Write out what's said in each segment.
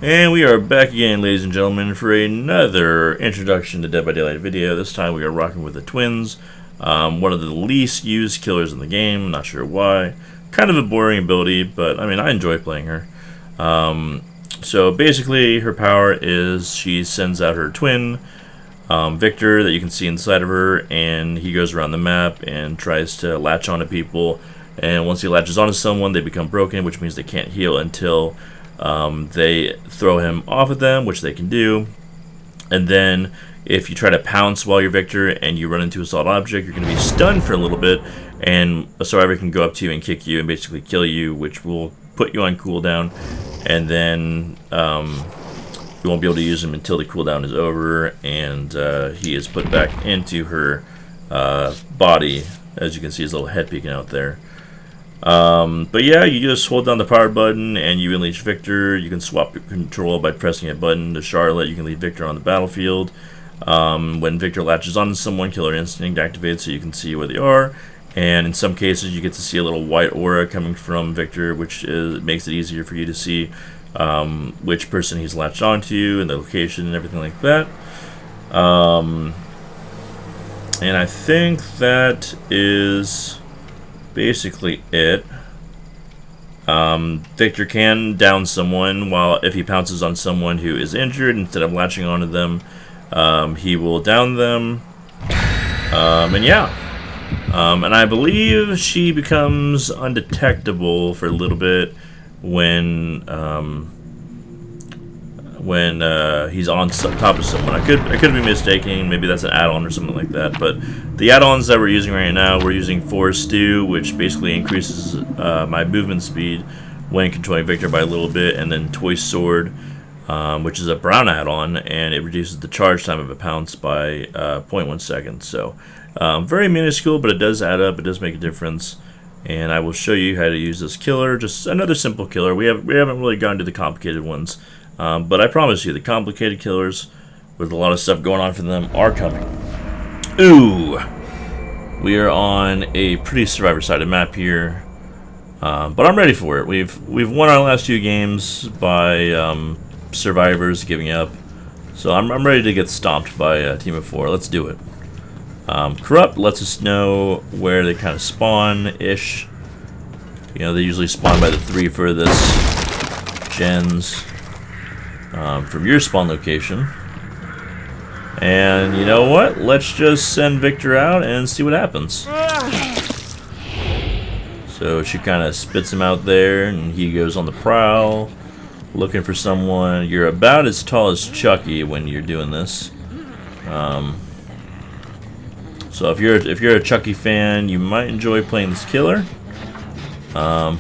And we are back again, ladies and gentlemen, for another Introduction to Dead by Daylight video. This time we are rocking with the twins. One of the least used killers in the game, not sure why. Kind of a boring ability, but I mean, I enjoy playing her. So basically, her power is she sends out her twin, Victor, that you can see inside of her, and he goes around the map and tries to latch onto people. And once he latches onto someone, they become broken, which means they can't heal until they throw him off of them, which they can do. And then if you try to pounce while you're Victor and you run into a solid object, you're going to be stunned for a little bit, and a survivor can go up to you and kick you and basically kill you, which will put you on cooldown, and then you won't be able to use him until the cooldown is over, and he is put back into her body. As you can see, his little head peeking out there. But yeah, you just hold down the power button and you unleash Victor. You can swap your control by pressing a button to Charlotte. You can leave Victor on the battlefield. When Victor latches onto someone, Killer Instinct activates so you can see where they are. And in some cases, you get to see a little white aura coming from Victor, which makes it easier for you to see which person he's latched onto and the location and everything like that. And I think that is basically it. Victor can down someone if he pounces on someone who is injured. Instead of latching onto them, he will down them. And yeah. And I believe she becomes undetectable for a little bit when he's on top of someone. I could be mistaken. Maybe that's an add-on or something like that. But the add-ons that we're using right now, we're using Force Stew, which basically increases my movement speed when controlling Victor by a little bit, and then Toy Sword, which is a brown add-on, and it reduces the charge time of a pounce by 0.1 seconds. So very minuscule, but it does add up. It does make a difference. And I will show you how to use this killer. Just another simple killer. We haven't really gone to the complicated ones. But I promise you, the complicated killers with a lot of stuff going on for them are coming. Ooh! We are on a pretty survivor-sided map here. But I'm ready for it. We've won our last 2 games by survivors giving up. So I'm ready to get stomped by a team of 4. Let's do it. Corrupt lets us know where they kind of spawn-ish. You know, they usually spawn by the 3 furthest gens from your spawn location. And you know what? Let's just send Victor out and see what happens. So she kind of spits him out there, and he goes on the prowl, looking for someone. You're about as tall as Chucky when you're doing this. So if you're a Chucky fan, you might enjoy playing this killer. And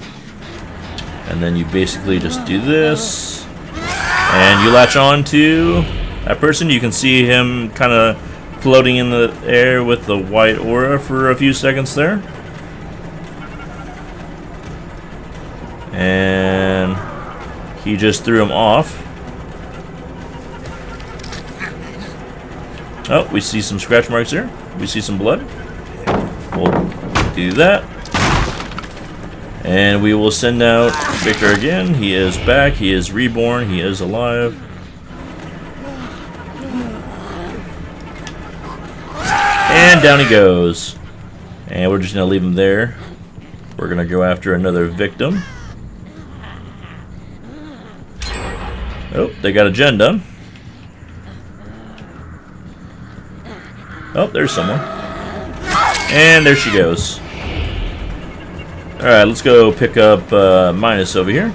then you basically just do this, and you latch on to that person. You can see him kind of floating in the air with the white aura for a few seconds there. And he just threw him off. Oh, we see some scratch marks here. We see some blood. We'll do that. And we will send out Victor again. He is back. He is reborn. He is alive. And down he goes. And we're just going to leave him there. We're going to go after another victim. Oh, they got a gen done. Oh, there's someone. And there she goes. Alright, let's go pick up Minus over here.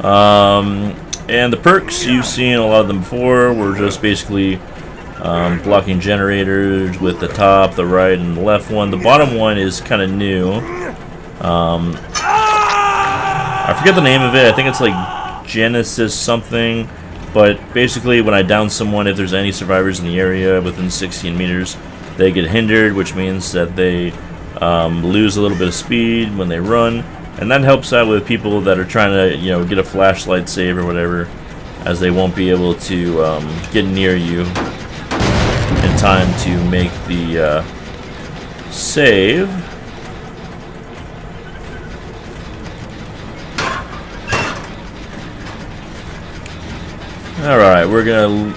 And the perks, you've seen a lot of them before. We're just basically blocking generators with the top, the right, and the left one. The bottom one is kind of new. I forget the name of it. I think it's like Genesis something. But basically, when I down someone, if there's any survivors in the area within 16 meters, they get hindered, which means that they lose a little bit of speed when they run. And that helps out with people that are trying to, get a flashlight save or whatever, as they won't be able to get near you in time to make the save. Alright, we're gonna...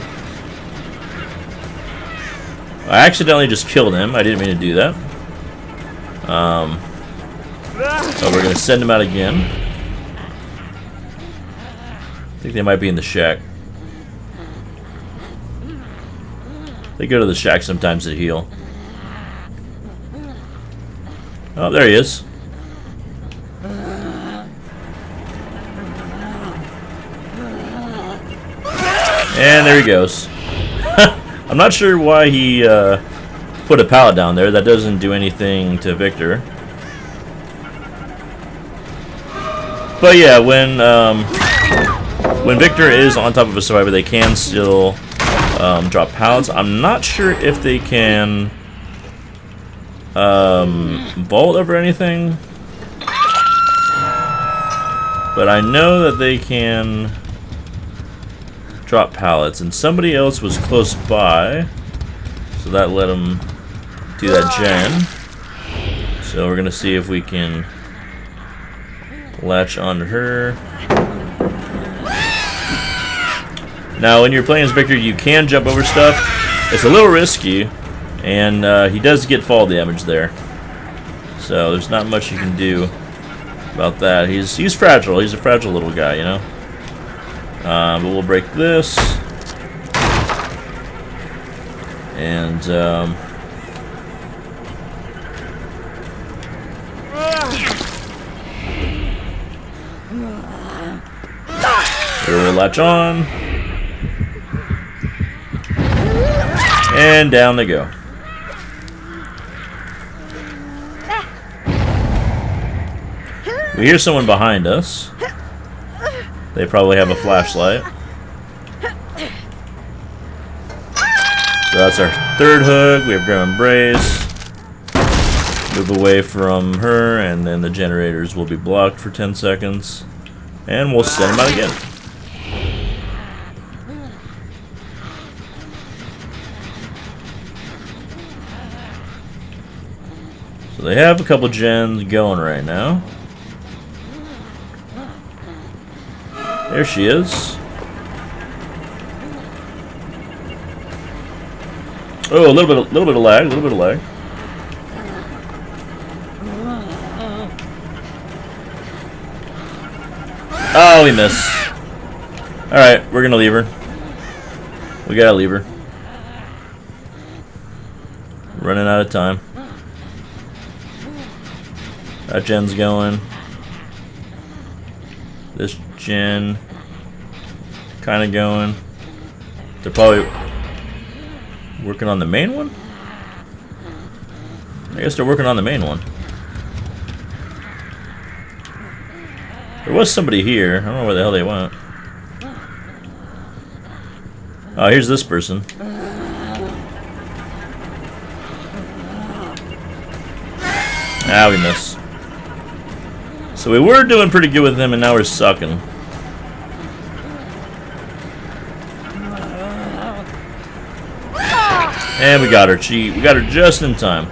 I accidentally just killed him. I didn't mean to do that. So we're gonna send him out again. I think they might be in the shack. They go to the shack sometimes to heal. Oh, there he is. And there he goes. I'm not sure why he put a pallet down there. That doesn't do anything to Victor. But yeah, when Victor is on top of a survivor, they can still drop pallets. I'm not sure if they can vault over anything, but I know that they can drop pallets, and somebody else was close by, so that let them do that gen. So we're gonna see if we can latch onto her. Now when you're playing as Victor, you can jump over stuff. It's a little risky, and he does get fall damage there, so there's not much you can do about that. He's fragile. He's a fragile little guy, you know. But we'll break this, and here we'll latch on, and down they go. We hear someone behind us. They probably have a flashlight. So that's our third hook. We have Grim Embrace. Move away from her, and then the generators will be blocked for 10 seconds. And we'll send them out again. So they have a couple gens going right now. There she is. Oh, a little bit of lag, Oh, we missed. All right, we're gonna leave her. We gotta leave her. Running out of time. That gen's going. This gen kind of going. They're probably working on the main one? I guess they're working on the main one. There was somebody here. I don't know where the hell they went. Oh, here's this person. Ah, we missed. So we were doing pretty good with them, and now we're sucking. And we got her. We got her just in time.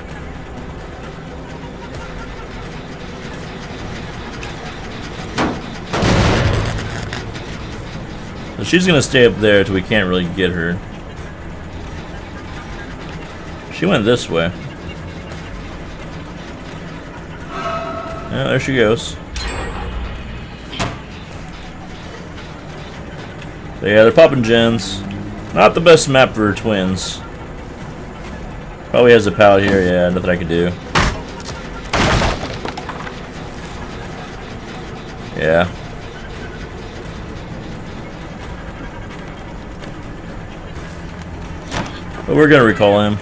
So she's gonna stay up there till we can't really get her. She went this way. Yeah, there she goes. So yeah, they're popping gens. Not the best map for twins. Probably has a pallet here. Yeah, nothing I can do. Yeah. But we're gonna recall him.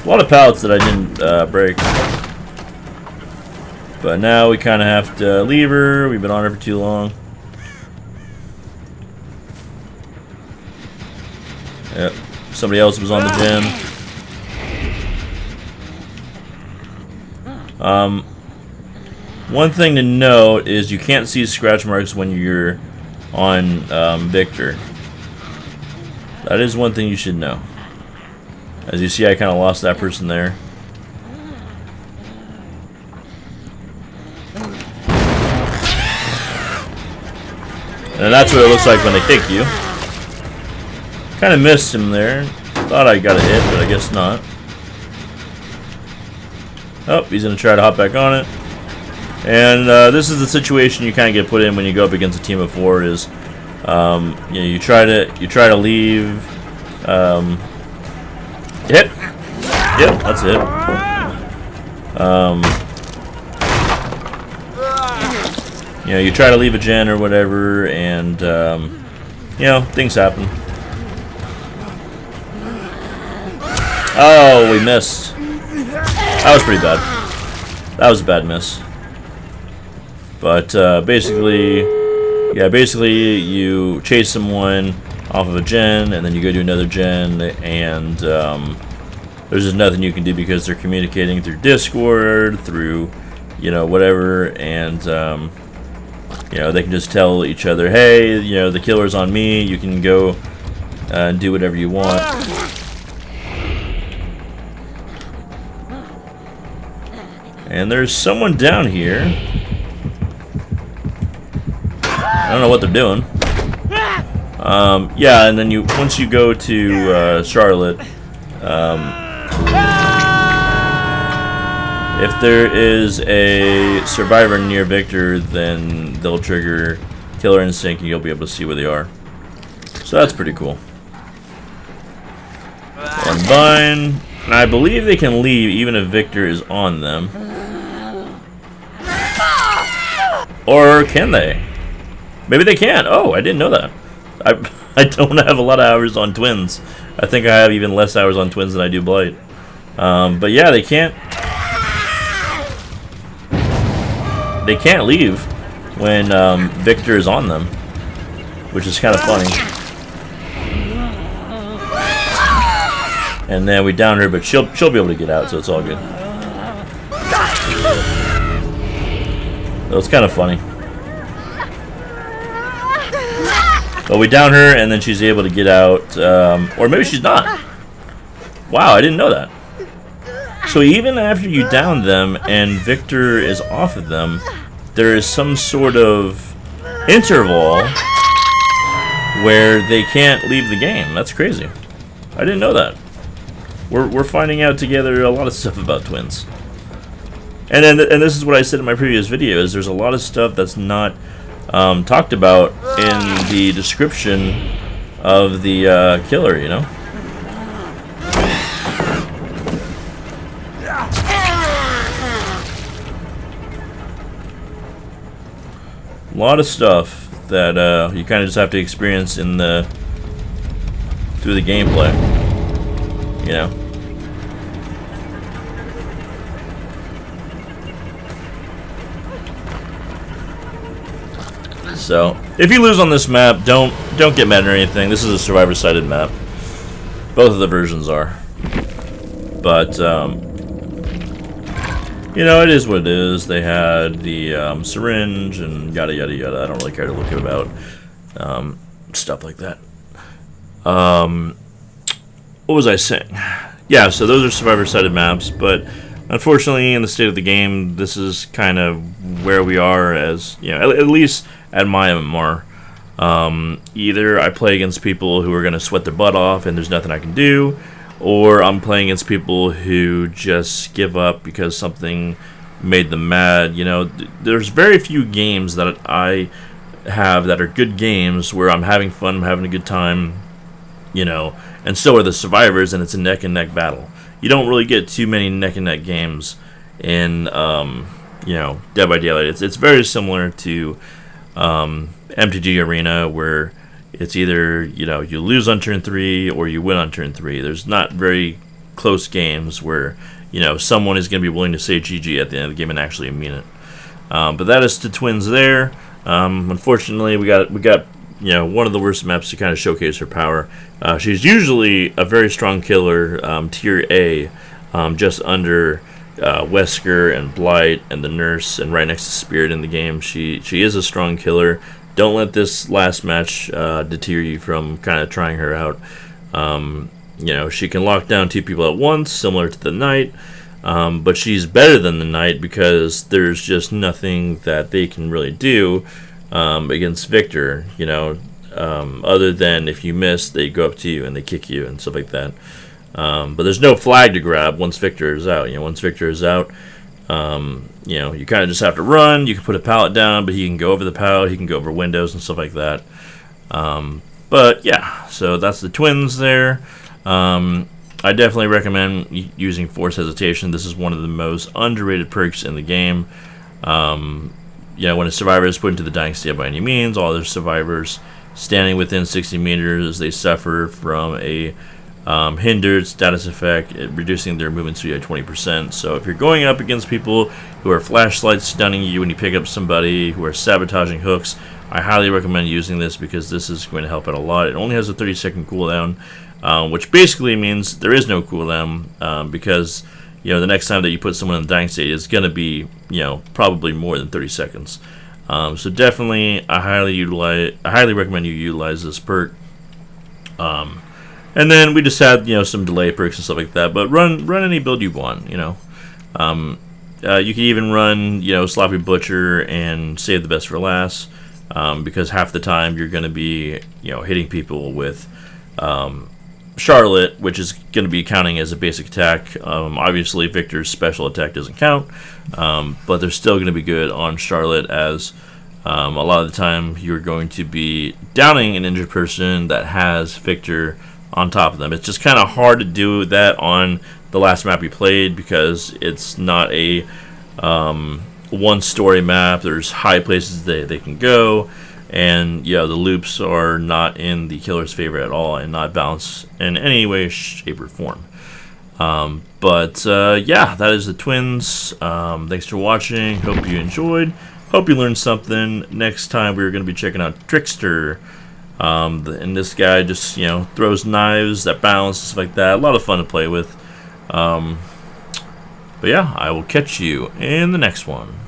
A lot of pallets that I didn't break. But now we kind of have to leave her. We've been on her for too long. Yep. Somebody else was on the gen. One thing to note is you can't see scratch marks when you're on Victor. That is one thing you should know. As you see, I kind of lost that person there. And that's what it looks like when they kick you. Kind of missed him there. Thought I got a hit, but I guess not. Oh, he's going to try to hop back on it. And this is the situation you kind of get put in when you go up against a team of 4. Is you know, you try to leave. Hit. Yep, that's it. You know, you try to leave a gen or whatever, and you know, things happen. Oh, we missed. That was pretty bad. That was a bad miss. But basically, yeah, basically you chase someone off of a gen, and then you go to another gen, and there's just nothing you can do because they're communicating through Discord, through, you know, whatever, and you know, they can just tell each other, hey, you know, the killer's on me, you can go and do whatever you want. And there's someone down here. I don't know what they're doing. Yeah, and then once you go to Charlotte, if there is a survivor near Victor, then they'll trigger Killer Instinct and you'll be able to see where they are. So that's pretty cool. Combine. And I believe they can leave even if Victor is on them. Or can they? Maybe they can. Oh, I didn't know that. I don't have a lot of hours on Twins. I think I have even less hours on Twins than I do Blight. But yeah, they can't. They can't leave when Victor is on them, which is kind of funny. And then we down her, but she'll be able to get out, so it's all good. So it's kind of funny. But we down her, and then she's able to get out, or maybe she's not. Wow, I didn't know that. So even after you down them and Victor is off of them, there is some sort of interval where they can't leave the game. That's crazy. I didn't know that. We're finding out together a lot of stuff about Twins. And this is what I said in my previous video, is there's a lot of stuff that's not talked about in the description of the killer, you know? A lot of stuff that you kind of just have to experience through the gameplay, you know? So, if you lose on this map, don't get mad or anything. This is a survivor-sided map. Both of the versions are. But, you know, it is what it is. They had the syringe and yada yada yada. I don't really care to look about stuff like that. What was I saying? Yeah, so those are survivor-sided maps, but unfortunately, in the state of the game, this is kind of where we are as, you know, at least at my MMR. Either I play against people who are going to sweat their butt off and there's nothing I can do, or I'm playing against people who just give up because something made them mad. You know, there's very few games that I have that are good games where I'm having fun, I'm having a good time, you know, and so are the survivors, and it's a neck-and-neck battle. You don't really get too many neck-and-neck games in, you know, Dead by Daylight. It's very similar to MTG Arena, where it's either, you know, you lose on turn 3 or you win on turn 3. There's not very close games where, you know, someone is going to be willing to say GG at the end of the game and actually mean it. But that is to Twins there. Unfortunately, we got you know, one of the worst maps to kind of showcase her power. She's usually a very strong killer, tier A, just under Wesker and Blight and the Nurse, and right next to Spirit in the game. She is a strong killer. Don't let this last match deter you from kind of trying her out. You know, she can lock down 2 people at once, similar to the Knight, but she's better than the Knight because there's just nothing that they can really do against Victor, you know, other than if you miss, they go up to you and they kick you and stuff like that. But there's no flag to grab once Victor is out. You know, once Victor is out, you know, you kind of just have to run. You can put a pallet down, but he can go over the pallet. He can go over windows and stuff like that. But yeah, so that's the twins there. I definitely recommend using Force Hesitation. This is one of the most underrated perks in the game. You know, when a survivor is put into the dying state by any means, all other survivors standing within 60 meters, they suffer from a hindered status effect, reducing their movement speed by 20%. So if you're going up against people who are flashlight stunning you when you pick up somebody, who are sabotaging hooks, I highly recommend using this because this is going to help out a lot. It only has a 30-second cooldown, which basically means there is no cooldown because, you know, the next time that you put someone in the dying state is going to be, you know, probably more than 30 seconds. So definitely, I highly recommend you utilize this perk. And then we just had, you know, some delay perks and stuff like that. But run any build you want, you know. You can even run, you know, Sloppy Butcher and save the best for last, because half the time you're going to be, you know, hitting people with Charlotte, which is going to be counting as a basic attack. Obviously, Victor's special attack doesn't count, but they're still going to be good on Charlotte, as a lot of the time you're going to be downing an injured person that has Victor on top of them. It's just kind of hard to do that on the last map we played because it's not a one-story map. There's high places they can go. And yeah, the loops are not in the killer's favor at all and not balanced in any way, shape, or form. Yeah, that is the twins. Thanks for watching. Hope you enjoyed. Hope you learned something. Next time we're going to be checking out Trickster. And this guy just, you know, throws knives that bounce, stuff like that. A lot of fun to play with. But yeah, I will catch you in the next one.